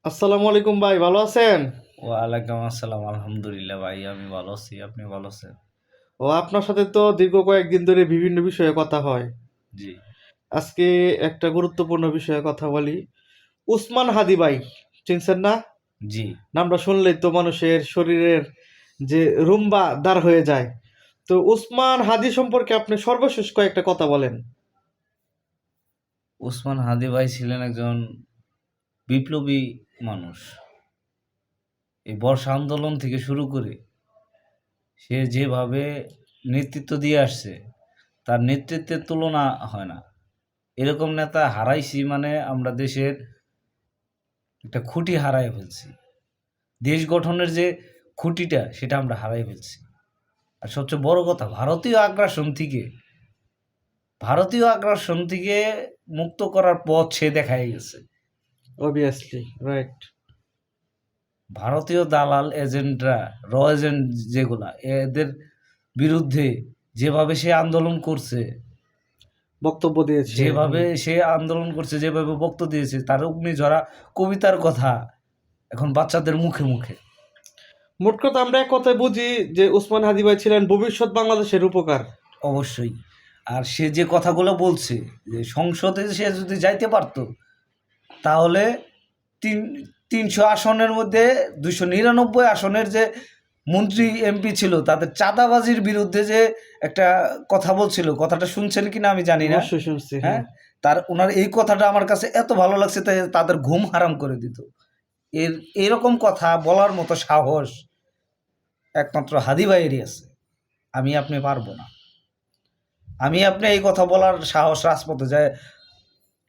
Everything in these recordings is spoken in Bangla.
আসসালামু আলাইকুম ভাই, ভালো আছেন? ওয়ালাইকুম আসসালাম। আলহামদুলিল্লাহ ভাই, আমি ভালো আছি। আপনি ভালো আছেন? ও আপনার সাথে তো দীর্ঘ কয়েকদিন ধরে বিভিন্ন বিষয়ে কথা হয়। জি। আজকে একটা গুরুত্বপূর্ণ বিষয়ে কথা বলি। উসমান হাদি ভাই, চিনছেন না? জি। নামটা শুনলেই তো মানুষের শরীরের যে রুম্বা দাঁড় হয়ে যায়। তো উসমান হাদি সম্পর্কে আপনি সর্বশেষ কয়েকটা কথা বলেন। ওসমান হাদি ভাই ছিলেন একজন বিপ্লবী মানুষ। এই বর্ষা আন্দোলন থেকে শুরু করে সে যেভাবে নেতৃত্ব দিয়ে আসছে, তার নেতৃত্বের তুলনা হয় না। এরকম নেতা হারাইছি মানে আমরা দেশের একটা খুঁটি হারায় ফেলছি। দেশ গঠনের যে খুঁটিটা সেটা আমরা হারাই ফেলছি। আর সবচেয়ে বড় কথা, ভারতীয় আগ্রাসন থেকে মুক্ত করার পথ সে দেখাই গেছে। Obviously, right. ভারতীয় দালাল এজেন্টরা, এজেন্ট যেগুলা, এদের বিরুদ্ধে যেভাবে সে আন্দোলন করছে, বক্তব্য দিয়েছে। যেভাবে বক্তব্য দিয়েছে, তার অগ্নিঝরা কবিতার কথা এখন বাচ্চাদের মুখে মুখে। মোট কথা আমরা এক কথায় বুঝি যে উসমান হাদি ভাই ছিলেন ভবিষ্যৎ বাংলাদেশের উপকার। অবশ্যই। আর সে যে কথাগুলো বলছে, যে সংসদে সে যদি যাইতে পারতো, তাহলে তিন ৩০০ আসনের মধ্যে ২৯৯ আসনের যে মন্ত্রী এমপি ছিল, তাদের চাঁদাবাজির বিরুদ্ধে যে একটা কথা বলছিল, কথাটা শুনছেন কিনা আমি জানি না। অবশ্যই শুনছি, হ্যাঁ, হ্যাঁ। ওনার এই কথাটা আমার কাছে এত ভালো লাগছে, তাই তাদের ঘুম হারাম করে দিত। এরকম কথা বলার মতো সাহস একমাত্র হাদি ভাইয়েরই আছে। আপনি পারবো না। আপনি এই কথা বলার সাহস রাজপথে যায়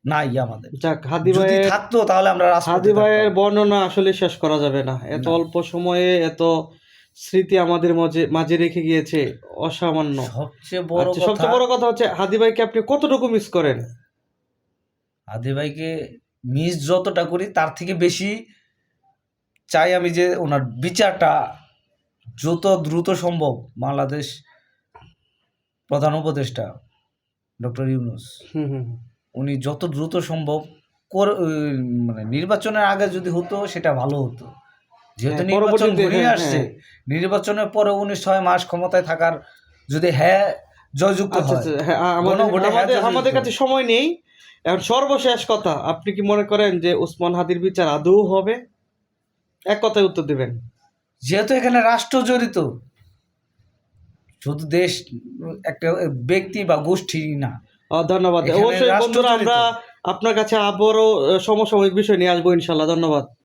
নাই আমাদের। যাক, হাদি যদি ভাইয়ের থাকতো তাহলে আমরা রাজপথে হাদি ভাইয়ের থাকতাম। বর্ণনা আসলে শেষ করা যাবে না। এত না। অল্প সময়ে এত স্মৃতি আমাদের মাঝে মাঝে রেখে গিয়েছে, অসামান্য। আচ্ছা, সবচেয়ে বড় কথা হচ্ছে হাদি ভাইকে আপনি কতটুকু মিস করেন? হাদি ভাইকে মিস যতটা করি তার থেকে বেশি চাই আমি যে ওনার বিচারটা যত দ্রুত সম্ভব, বাংলাদেশ প্রধান উপদেষ্টা ডক্টর ইউনূস, হুম, হুম। উনি যত দ্রুত সম্ভব মানে নির্বাচনের আগে যদি হতো সেটা ভালো হতো। যেহেতু হ্যাঁ, নির্বাচন পরবর্তীতে, ঘনিয়ে হ্যাঁ, আসছে, হ্যাঁ। নির্বাচনের পরে উনি ৬ মাস ক্ষমতায় থাকার যদি জয়যুক্ত আচ্ছা, হয়, আচ্ছা, হ্যাঁ, আমাদের গণভোটে আমাদের আমাদের জয়যুক্ত কাছে সময় নেই। এখন সর্বশেষ কথা, আপনি কি মনে করেন যে ওসমান হাদির বিচার আদৌ হবে? এক কথায় উত্তর দিবেন। যেহেতু এখানে রাষ্ট্র জড়িত, শুধু দেশ, একটা ব্যক্তি বা গোষ্ঠী না, ধন্যবাদ। এখানে অবশ্যই রাষ্ট্র বন্ধুরা, জড়িত। আমরা আপনার কাছে আবারও সমসাময়িক বিষয় নিয়ে আসবো ইনশাল্লাহ। ধন্যবাদ।